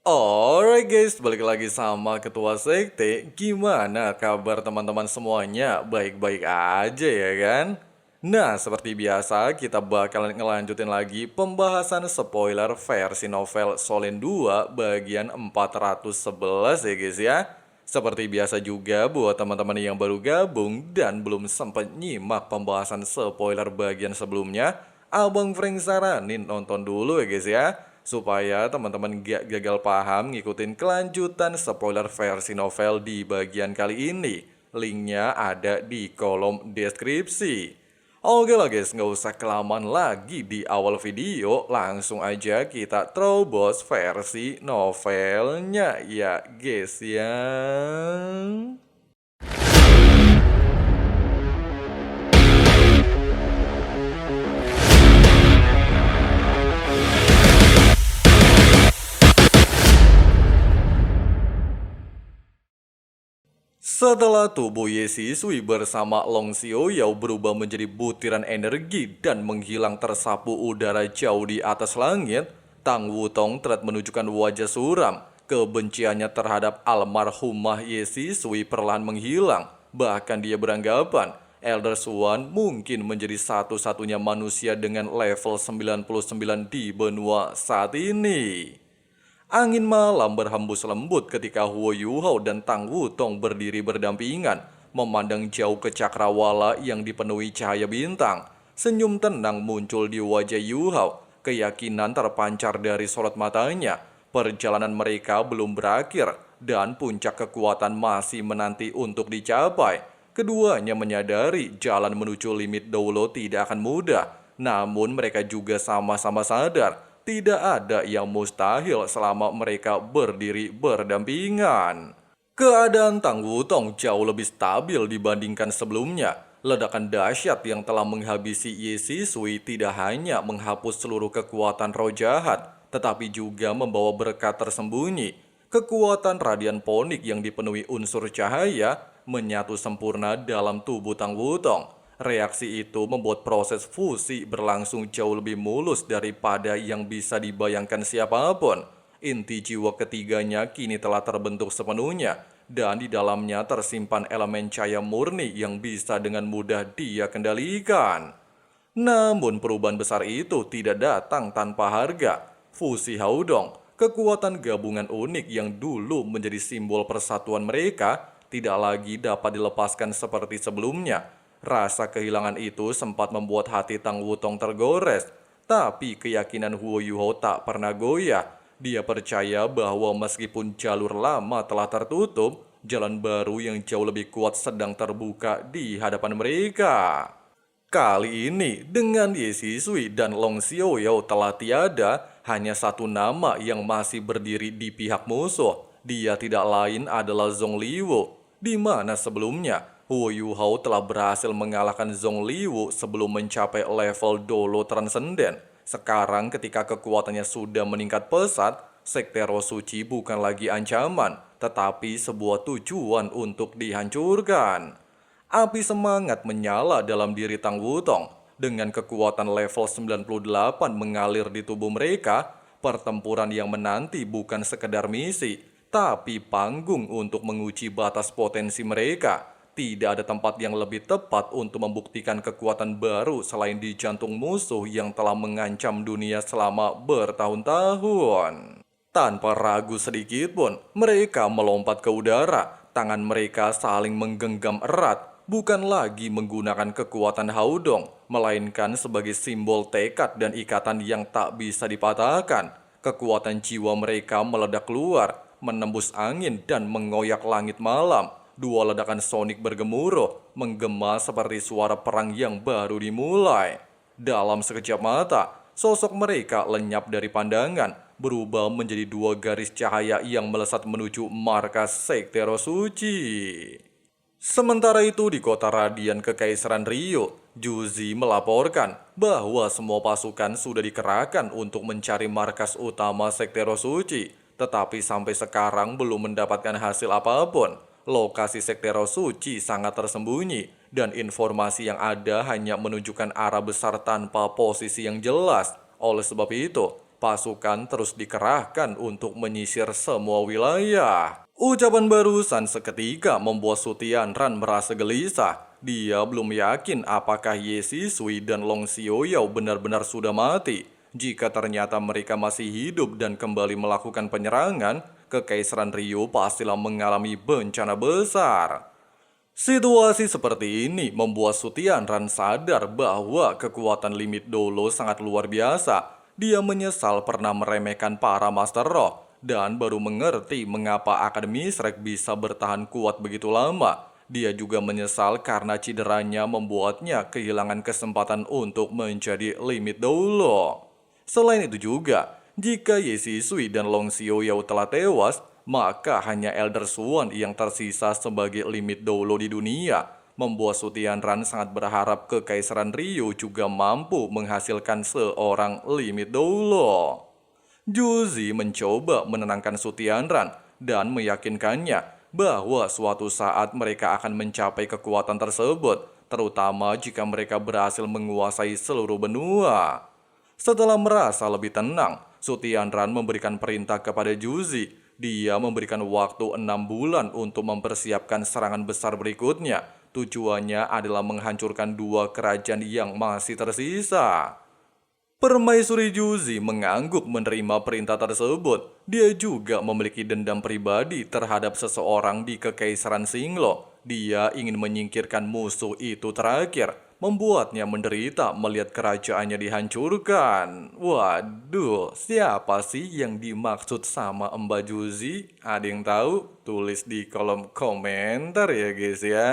Alright guys, balik lagi sama Ketua Sekte. Gimana kabar teman-teman semuanya? Baik-baik aja ya kan? Nah, seperti biasa kita bakalan ngelanjutin lagi pembahasan spoiler versi novel Solen 2 bagian 411 ya guys ya. Seperti biasa juga buat teman-teman yang baru gabung dan belum sempat nyimak pembahasan spoiler bagian sebelumnya, Abang Frank saranin nonton dulu ya guys ya, supaya teman-teman gak gagal paham ngikutin kelanjutan spoiler versi novel di bagian kali ini. Linknya ada di kolom deskripsi. Oke lah guys, nggak usah kelamaan lagi di awal video, langsung aja kita terobos versi novelnya ya guys ya. Setelah tubuh Yesisui bersama Long Xiaoyao berubah menjadi butiran energi dan menghilang tersapu udara jauh di atas langit, Tang Wutong terlihat menunjukkan wajah suram. Kebenciannya terhadap almarhumah Yesisui perlahan menghilang. Bahkan dia beranggapan Elder Swan mungkin menjadi satu-satunya manusia dengan level 99 di benua saat ini. Angin malam berhembus lembut ketika Huo Yuhao dan Tang Wutong berdiri berdampingan, memandang jauh ke cakrawala yang dipenuhi cahaya bintang. Senyum tenang muncul di wajah Yuhao, keyakinan terpancar dari sorot matanya. Perjalanan mereka belum berakhir, dan puncak kekuatan masih menanti untuk dicapai. Keduanya menyadari jalan menuju limit Doulo tidak akan mudah, namun mereka juga sama-sama sadar tidak ada yang mustahil selama mereka berdiri berdampingan. Keadaan Tang Wutong jauh lebih stabil dibandingkan sebelumnya. Ledakan dahsyat yang telah menghabisi Ye Sisui tidak hanya menghapus seluruh kekuatan roh jahat, tetapi juga membawa berkat tersembunyi. Kekuatan radian ponik yang dipenuhi unsur cahaya menyatu sempurna dalam tubuh Tang Wutong. Reaksi itu membuat proses fusi berlangsung jauh lebih mulus daripada yang bisa dibayangkan siapapun. Inti jiwa ketiganya kini telah terbentuk sepenuhnya, dan di dalamnya tersimpan elemen cahaya murni yang bisa dengan mudah dia kendalikan. Namun perubahan besar itu tidak datang tanpa harga. Fusi Haudong, kekuatan gabungan unik yang dulu menjadi simbol persatuan mereka, tidak lagi dapat dilepaskan seperti sebelumnya. Rasa kehilangan itu sempat membuat hati Tang Wutong tergores, tapi keyakinan Huo Yuhao tak pernah goyah. Dia percaya bahwa meskipun jalur lama telah tertutup, jalan baru yang jauh lebih kuat sedang terbuka di hadapan mereka. Kali ini, dengan Ye Sisui dan Long Xiaoyao telah tiada, hanya satu nama yang masih berdiri di pihak musuh. Dia tidak lain adalah Zhong Liwu, di mana sebelumnya Huo Yuhao telah berhasil mengalahkan Zhong Liwu sebelum mencapai level Dolo Transcendent. Sekarang ketika kekuatannya sudah meningkat pesat, Sekte Roh Suci bukan lagi ancaman, tetapi sebuah tujuan untuk dihancurkan. Api semangat menyala dalam diri Tang Wutong. Dengan kekuatan level 98 mengalir di tubuh mereka, pertempuran yang menanti bukan sekedar misi, tapi panggung untuk menguji batas potensi mereka. Tidak ada tempat yang lebih tepat untuk membuktikan kekuatan baru selain di jantung musuh yang telah mengancam dunia selama bertahun-tahun. Tanpa ragu sedikit pun, mereka melompat ke udara. Tangan mereka saling menggenggam erat, bukan lagi menggunakan kekuatan Haudong, melainkan sebagai simbol tekad dan ikatan yang tak bisa dipatahkan. Kekuatan jiwa mereka meledak keluar, menembus angin dan mengoyak langit malam. Dua ledakan sonik bergemuruh, menggema seperti suara perang yang baru dimulai. Dalam sekejap mata, sosok mereka lenyap dari pandangan, berubah menjadi dua garis cahaya yang melesat menuju markas Sekte Roh Suci. Sementara itu di kota Radian Kekaisaran Rio, Juzi melaporkan bahwa semua pasukan sudah dikerahkan untuk mencari markas utama Sekte Roh Suci, tetapi sampai sekarang belum mendapatkan hasil apapun. Lokasi Sekte Roh Suci sangat tersembunyi, dan informasi yang ada hanya menunjukkan arah besar tanpa posisi yang jelas. Oleh sebab itu, Pasukan terus dikerahkan untuk menyisir semua wilayah. Ucapan barusan seketika membuat Sutianran merasa gelisah. Dia belum yakin apakah Ye Sisui dan Long Xiaoyao benar-benar sudah mati. Jika ternyata mereka masih hidup dan kembali melakukan penyerangan, Kekaisaran Ryu pastilah mengalami bencana besar. Situasi seperti ini membuat Sutianran sadar bahwa kekuatan limit Dolo sangat luar biasa. Dia menyesal pernah meremehkan para Master Roh dan baru mengerti mengapa Akademi Shrek bisa bertahan kuat begitu lama. Dia juga menyesal karena cederanya membuatnya kehilangan kesempatan untuk menjadi limit Dolo. Selain itu juga, jika Ye Sisui dan Long Xiaoyao telah tewas, maka hanya Elder Swan yang tersisa sebagai limit Dolo di dunia, membuat Sutianran sangat berharap Kekaisaran Ryu juga mampu menghasilkan seorang limit Dolo. Juzi mencoba menenangkan Sutianran dan meyakinkannya bahwa suatu saat mereka akan mencapai kekuatan tersebut, terutama jika mereka berhasil menguasai seluruh benua. Setelah merasa lebih tenang, Sutianran memberikan perintah kepada Juzi. Dia memberikan waktu 6 bulan untuk mempersiapkan serangan besar berikutnya. Tujuannya adalah menghancurkan 2 kerajaan yang masih tersisa. Permaisuri Juzi mengangguk menerima perintah tersebut. Dia juga memiliki dendam pribadi terhadap seseorang di Kekaisaran Xinglo. Dia ingin menyingkirkan musuh itu terakhir, membuatnya menderita melihat kerajaannya dihancurkan. Waduh, siapa sih yang dimaksud sama Mbak Juzi? Ada yang tahu? Tulis di kolom komentar ya guys ya.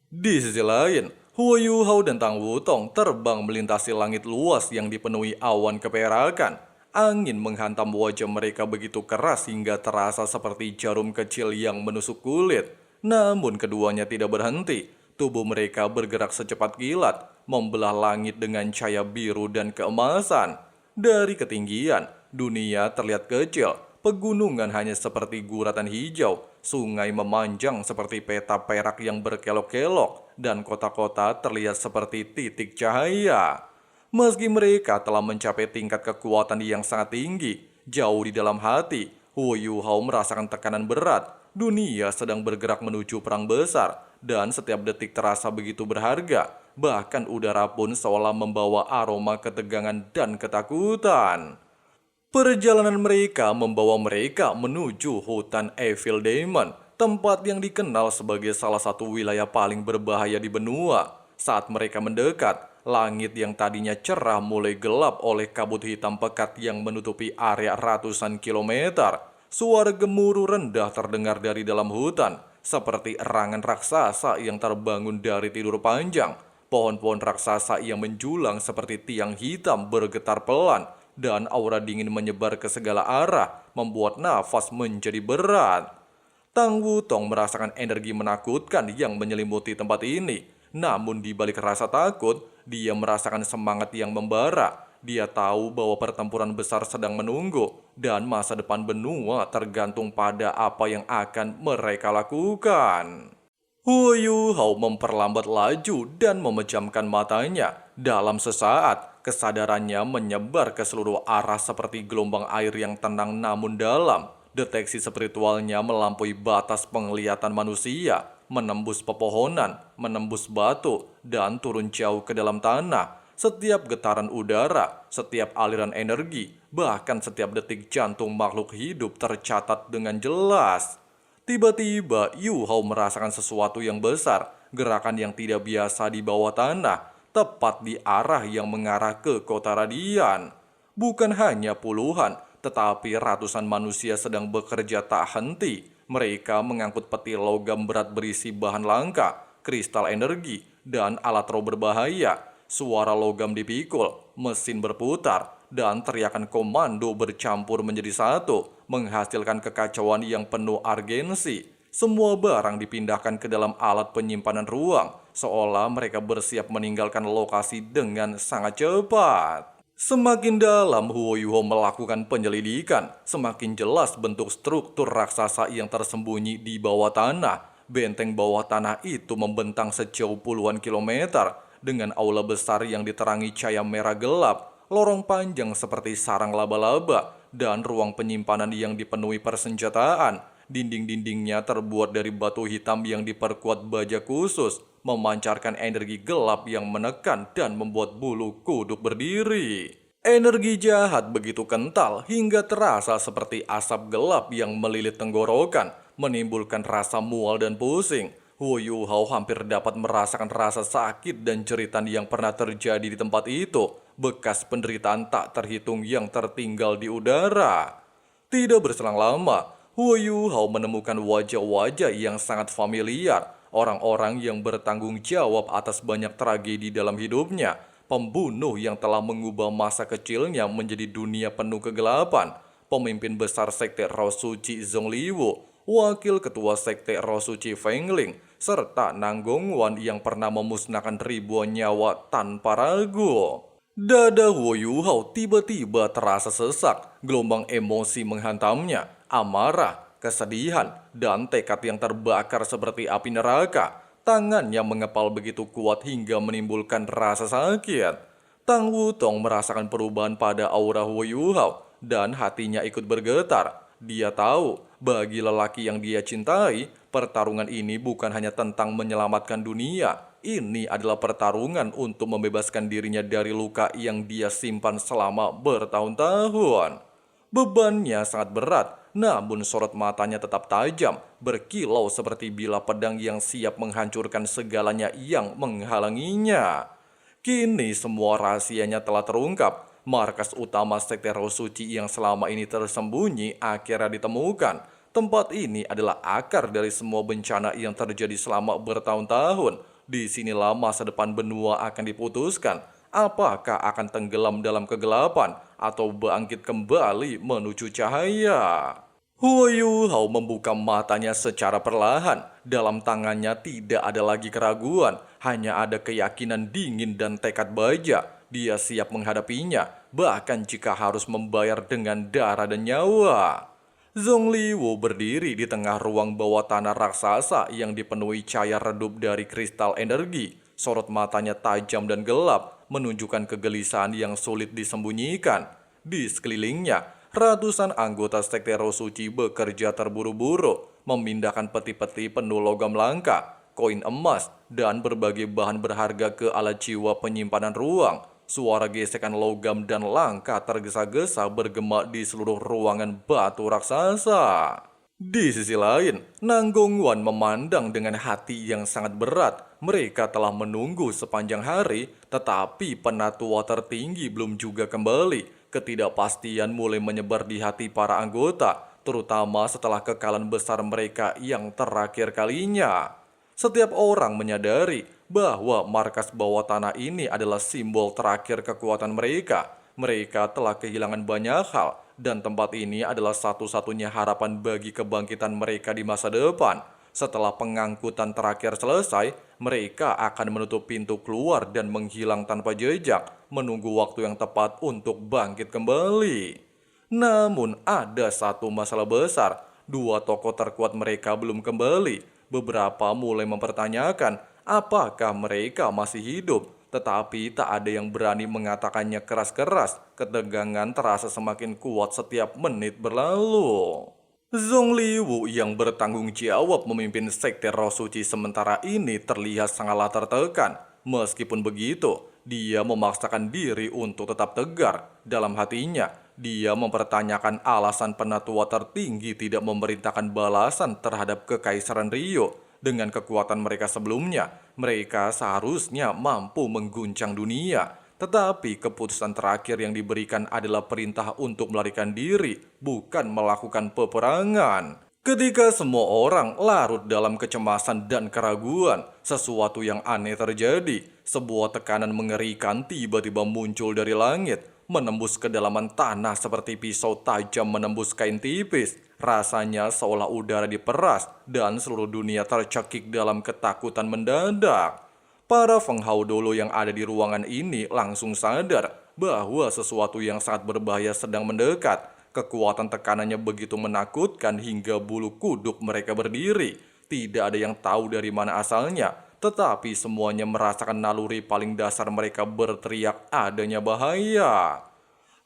Di sisi lain, Huo Yuhao dan Tang Wutong terbang melintasi langit luas yang dipenuhi awan keperakan. Angin menghantam wajah mereka begitu keras hingga terasa seperti jarum kecil yang menusuk kulit. Namun keduanya tidak berhenti. Tubuh mereka bergerak secepat kilat, membelah langit dengan cahaya biru dan keemasan. Dari ketinggian, dunia terlihat kecil. Pegunungan hanya seperti guratan hijau, sungai memanjang seperti peta perak yang berkelok-kelok, dan kota-kota terlihat seperti titik cahaya. Meski mereka telah mencapai tingkat kekuatan yang sangat tinggi, jauh di dalam hati, Huo Yuhao merasakan tekanan berat. Dunia sedang bergerak menuju perang besar, dan setiap detik terasa begitu berharga. Bahkan udara pun seolah membawa aroma ketegangan dan ketakutan. Perjalanan mereka membawa mereka menuju hutan Evil Demon, tempat yang dikenal sebagai salah satu wilayah paling berbahaya di benua. Saat mereka mendekat, langit yang tadinya cerah mulai gelap oleh kabut hitam pekat yang menutupi area ratusan kilometer. Suara gemuruh rendah terdengar dari dalam hutan, seperti erangan raksasa yang terbangun dari tidur panjang. Pohon-pohon raksasa yang menjulang seperti tiang hitam bergetar pelan, dan aura dingin menyebar ke segala arah, membuat nafas menjadi berat. Tang Wutong merasakan energi menakutkan yang menyelimuti tempat ini. Namun di balik rasa takut, dia merasakan semangat yang membara. Dia tahu bahwa pertempuran besar sedang menunggu, dan masa depan benua tergantung pada apa yang akan mereka lakukan. Huo Yuhao memperlambat laju dan memejamkan matanya. Dalam sesaat, kesadarannya menyebar ke seluruh arah seperti gelombang air yang tenang namun dalam. Deteksi spiritualnya melampaui batas penglihatan manusia, menembus pepohonan, menembus batu, dan turun jauh ke dalam tanah. Setiap getaran udara, setiap aliran energi, bahkan setiap detik jantung makhluk hidup tercatat dengan jelas. Tiba-tiba, Yu Hao merasakan sesuatu yang besar, gerakan yang tidak biasa di bawah tanah, tepat di arah yang mengarah ke kota Radian. Bukan hanya puluhan, tetapi ratusan manusia sedang bekerja tak henti. Mereka mengangkut peti logam berat berisi bahan langka, kristal energi, dan alat roh berbahaya. Suara logam dipikul, mesin berputar, dan teriakan komando bercampur menjadi satu, menghasilkan kekacauan yang penuh urgensi. Semua barang dipindahkan ke dalam alat penyimpanan ruang, seolah mereka bersiap meninggalkan lokasi dengan sangat cepat. Semakin dalam Huo Yuhao melakukan penyelidikan, semakin jelas bentuk struktur raksasa yang tersembunyi di bawah tanah. Benteng bawah tanah itu membentang sejauh puluhan kilometer, dengan aula besar yang diterangi cahaya merah gelap. lorong panjang seperti sarang laba-laba, dan ruang penyimpanan yang dipenuhi persenjataan. Dinding-dindingnya terbuat dari batu hitam yang diperkuat baja khusus, memancarkan energi gelap yang menekan dan membuat bulu kuduk berdiri. Energi jahat begitu kental hingga terasa seperti asap gelap yang melilit tenggorokan, menimbulkan rasa mual dan pusing. Hu Yuhao hampir dapat merasakan rasa sakit dan jeritan yang pernah terjadi di tempat itu, bekas penderitaan tak terhitung yang tertinggal di udara. Tidak berselang lama, Hu Yuhao menemukan wajah-wajah yang sangat familiar, orang-orang yang bertanggung jawab atas banyak tragedi dalam hidupnya, pembunuh yang telah mengubah masa kecilnya menjadi dunia penuh kegelapan, pemimpin besar sekte Roh Suci Zongliwu, wakil ketua sekte Roh Suci Fengling, serta Nanggongwan yang pernah memusnahkan ribuan nyawa tanpa ragu. Dada Hu Yuhao tiba-tiba terasa sesak, gelombang emosi menghantamnya, amarah, kesedihan, dan tekad yang terbakar seperti api neraka. Tangannya mengepal begitu kuat hingga menimbulkan rasa sakit. Tang Wutong merasakan perubahan pada aura Hu Yuhao dan hatinya ikut bergetar. Dia tahu, bagi lelaki yang dia cintai, pertarungan ini bukan hanya tentang menyelamatkan dunia. Ini adalah pertarungan untuk membebaskan dirinya dari luka yang dia simpan selama bertahun-tahun. Bebannya sangat berat, namun sorot matanya tetap tajam, berkilau seperti bilah pedang yang siap menghancurkan segalanya yang menghalanginya. Kini semua rahasianya telah terungkap. Markas utama sekte Roh Suci yang selama ini tersembunyi akhirnya ditemukan. Tempat ini adalah akar dari semua bencana yang terjadi selama bertahun-tahun. Disinilah masa depan benua akan diputuskan. Apakah akan tenggelam dalam kegelapan atau bangkit kembali menuju cahaya? Hu Yuhao membuka matanya secara perlahan. Dalam tangannya tidak ada lagi keraguan, hanya ada keyakinan dingin dan tekad baja. Dia siap menghadapinya, bahkan jika harus membayar dengan darah dan nyawa. Zongliwu berdiri di tengah ruang bawah tanah raksasa yang dipenuhi cahaya redup dari kristal energi. Sorot matanya tajam dan gelap, menunjukkan kegelisahan yang sulit disembunyikan. Di sekelilingnya, ratusan anggota sekte Roh Suci bekerja terburu-buru, memindahkan peti-peti penuh logam langka, koin emas, dan berbagai bahan berharga ke alat jiwa penyimpanan ruang. Suara gesekan logam dan langkah tergesa-gesa bergema di seluruh ruangan batu raksasa. Di sisi lain, Nanggongwan memandang dengan hati yang sangat berat. Mereka telah menunggu sepanjang hari, tetapi penatua tertinggi belum juga kembali. Ketidakpastian mulai menyebar di hati para anggota, terutama setelah kekalahan besar mereka yang terakhir kalinya. Setiap orang menyadari bahwa markas bawah tanah ini adalah simbol terakhir kekuatan mereka. Mereka telah kehilangan banyak hal, dan tempat ini adalah satu-satunya harapan bagi kebangkitan mereka di masa depan. Setelah pengangkutan terakhir selesai, mereka akan menutup pintu keluar dan menghilang tanpa jejak, menunggu waktu yang tepat untuk bangkit kembali. Namun ada satu masalah besar, dua tokoh terkuat mereka belum kembali. Beberapa mulai mempertanyakan apakah mereka masih hidup, tetapi tak ada yang berani mengatakannya keras-keras. Ketegangan terasa semakin kuat setiap menit berlalu. Zongliwu yang bertanggung jawab memimpin sekte Roh Suci sementara ini terlihat sangatlah tertekan. Meskipun begitu, dia memaksakan diri untuk tetap tegar. Dalam hatinya, dia mempertanyakan alasan penatua tertinggi tidak memerintahkan balasan terhadap Kekaisaran Rio. Dengan kekuatan mereka sebelumnya, mereka seharusnya mampu mengguncang dunia. Tetapi keputusan terakhir yang diberikan adalah perintah untuk melarikan diri, bukan melakukan peperangan. Ketika semua orang larut dalam kecemasan dan keraguan, sesuatu yang aneh terjadi. Sebuah tekanan mengerikan tiba-tiba muncul dari langit, menembus kedalaman tanah seperti pisau tajam menembus kain tipis. Rasanya seolah udara diperas dan seluruh dunia tercekik dalam ketakutan mendadak. Para penghaudolo yang ada di ruangan ini langsung sadar bahwa sesuatu yang sangat berbahaya sedang mendekat. Kekuatan tekanannya begitu menakutkan hingga bulu kuduk mereka berdiri. Tidak ada yang tahu dari mana asalnya, tetapi semuanya merasakan naluri paling dasar mereka berteriak adanya bahaya.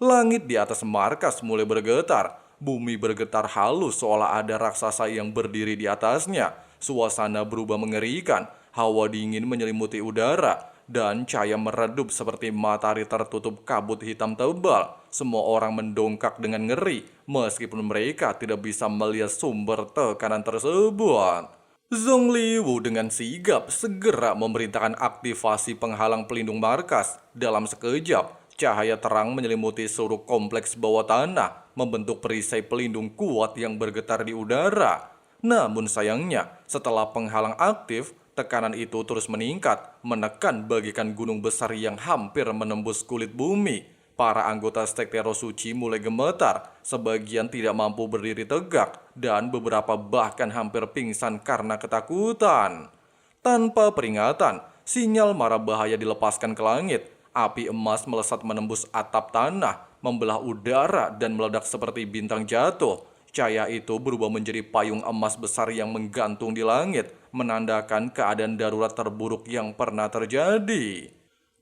Langit di atas markas mulai bergetar, bumi bergetar halus seolah ada raksasa yang berdiri di atasnya. Suasana berubah mengerikan, hawa dingin menyelimuti udara, dan cahaya meredup seperti matahari tertutup kabut hitam tebal. Semua orang mendongkak dengan ngeri, meskipun mereka tidak bisa melihat sumber tekanan tersebut. Zongliwu dengan sigap segera memerintahkan aktivasi penghalang pelindung markas. Dalam sekejap, cahaya terang menyelimuti seluruh kompleks bawah tanah, membentuk perisai pelindung kuat yang bergetar di udara. Namun sayangnya, setelah penghalang aktif, tekanan itu terus meningkat, menekan bagikan gunung besar yang hampir menembus kulit bumi. Para anggota sekte Rosuchi mulai gemetar, sebagian tidak mampu berdiri tegak, dan beberapa bahkan hampir pingsan karena ketakutan. Tanpa peringatan, sinyal mara bahaya dilepaskan ke langit. Api emas melesat menembus atap tanah, membelah udara dan meledak seperti bintang jatuh. Cahaya itu berubah menjadi payung emas besar yang menggantung di langit, menandakan keadaan darurat terburuk yang pernah terjadi.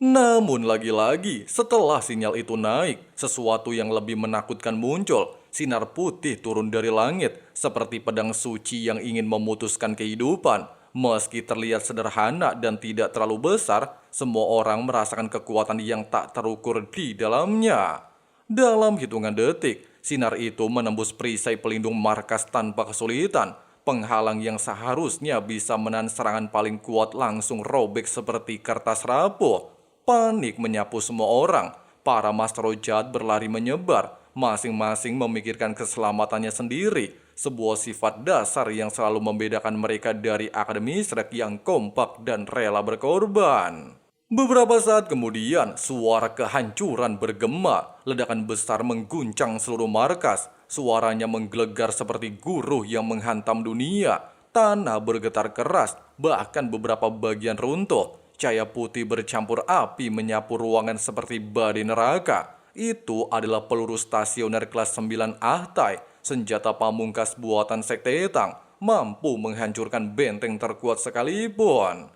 Namun lagi-lagi, setelah sinyal itu naik, sesuatu yang lebih menakutkan muncul. Sinar putih turun dari langit, seperti pedang suci yang ingin memutuskan kehidupan. Meski terlihat sederhana dan tidak terlalu besar, semua orang merasakan kekuatan yang tak terukur di dalamnya. Dalam hitungan detik, sinar itu menembus perisai pelindung markas tanpa kesulitan. Penghalang yang seharusnya bisa menahan serangan paling kuat langsung robek seperti kertas rapuh. Panik menyapu semua orang. Para master jahat berlari menyebar, masing-masing memikirkan keselamatannya sendiri. Sebuah sifat dasar yang selalu membedakan mereka dari Akademi Shrek yang kompak dan rela berkorban. Beberapa saat kemudian, suara kehancuran bergema. Ledakan besar mengguncang seluruh markas. Suaranya menggelegar seperti guruh yang menghantam dunia. Tanah bergetar keras, bahkan beberapa bagian runtuh. Cahaya putih bercampur api menyapu ruangan seperti badai neraka. Itu adalah peluru stasioner kelas 9 Ahtai, senjata pamungkas buatan Sekte Etang, mampu menghancurkan benteng terkuat sekalipun.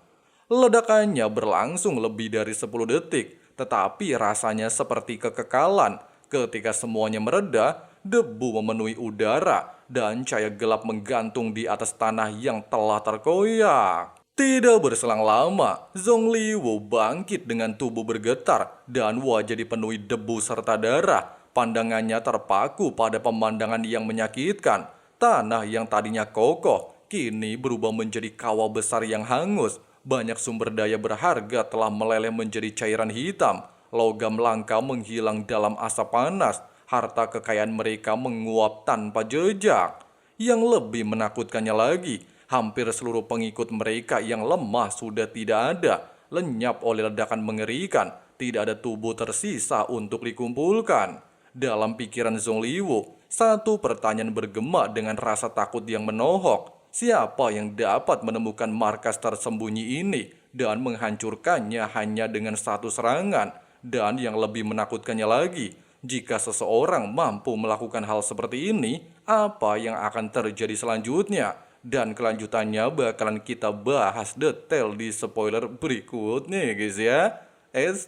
Ledakannya berlangsung lebih dari 10 detik, tetapi rasanya seperti kekekalan. Ketika semuanya mereda, debu memenuhi udara, dan cahaya gelap menggantung di atas tanah yang telah terkoyak. Tidak berselang lama, Zongliwu bangkit dengan tubuh bergetar dan wajah dipenuhi debu serta darah. Pandangannya terpaku pada pemandangan yang menyakitkan. Tanah yang tadinya kokoh, kini berubah menjadi kawah besar yang hangus. Banyak sumber daya berharga telah meleleh menjadi cairan hitam. Logam langka menghilang dalam asap panas. Harta kekayaan mereka menguap tanpa jejak. Yang lebih menakutkannya lagi, hampir seluruh pengikut mereka yang lemah sudah tidak ada. Lenyap oleh ledakan mengerikan. Tidak ada tubuh tersisa untuk dikumpulkan. Dalam pikiran Zongliwu, satu pertanyaan bergema dengan rasa takut yang menohok. Siapa yang dapat menemukan markas tersembunyi ini dan menghancurkannya hanya dengan satu serangan? Dan yang lebih menakutkannya lagi, jika seseorang mampu melakukan hal seperti ini, apa yang akan terjadi selanjutnya? Dan kelanjutannya bakalan kita bahas detail di spoiler berikutnya ya guys ya.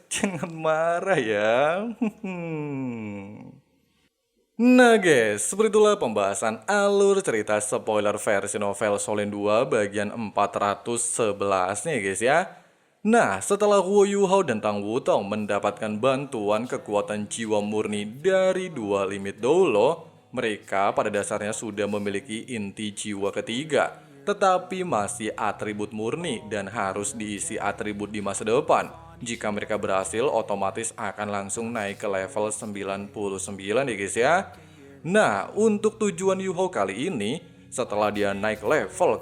Jangan marah ya. Nah guys, seperti itulah pembahasan alur cerita spoiler versi novel Solen 2 bagian 411 nih guys ya. Nah, setelah Huo Yuhao dan Tang Wutong mendapatkan bantuan kekuatan jiwa murni dari dua limit dolo, mereka pada dasarnya sudah memiliki inti jiwa ketiga, tetapi masih atribut murni dan harus diisi atribut di masa depan. Jika mereka berhasil, otomatis akan langsung naik ke level 99 ya guys ya. Nah, untuk tujuan Yuhao kali ini, setelah dia naik level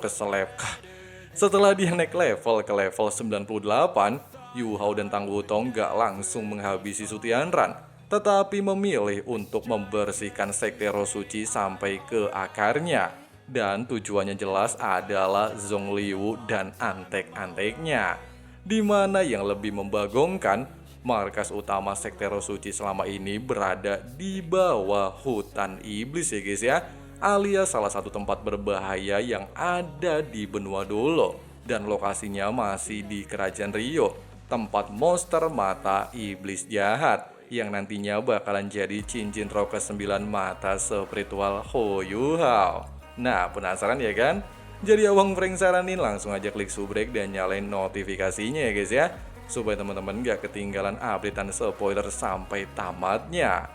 ke level 98, Yuhao dan Tang Wutong gak langsung menghabisi Sutianran, tetapi memilih untuk membersihkan sekte Rosuchi sampai ke akarnya. Dan tujuannya jelas adalah Zongliwu dan antek-anteknya. Di mana yang lebih membagongkan, markas utama sekte Rosuchi selama ini berada di bawah hutan iblis ya guys ya, alias salah satu tempat berbahaya yang ada di benua Dolo. dan lokasinya masih di Kerajaan Rio, tempat monster mata iblis jahat yang nantinya bakalan jadi cincin roh ke-9 mata spiritual Hoyuhao. Nah, penasaran ya kan? Jadi Abang Frank saranin langsung aja klik subrek dan nyalain notifikasinya ya guys ya, supaya teman-teman gak ketinggalan updatean spoiler sampai tamatnya.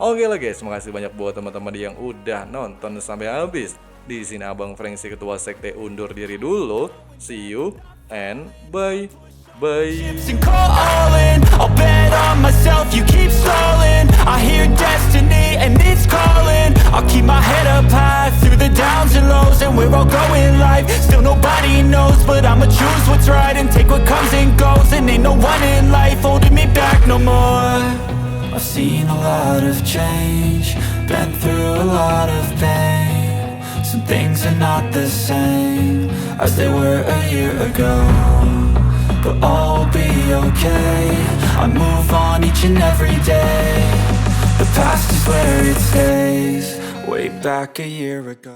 Oke lah guys, makasih banyak buat teman-teman yang udah nonton sampai habis. Di sini Abang Frank si ketua sekte undur diri dulu. See you and bye. And call all in, I'll bet on myself, you keep stalling. I hear destiny and it's calling. I'll keep my head up high through the downs and lows. And we're all going live, still nobody knows. But I'ma choose what's right and take what comes and goes. And ain't no one in life holding me back no more. I've seen a lot of change, been through a lot of pain. Some things are not the same as they were a year ago, but all will be okay. I move on each and every day. The past is where it stays, way back a year ago.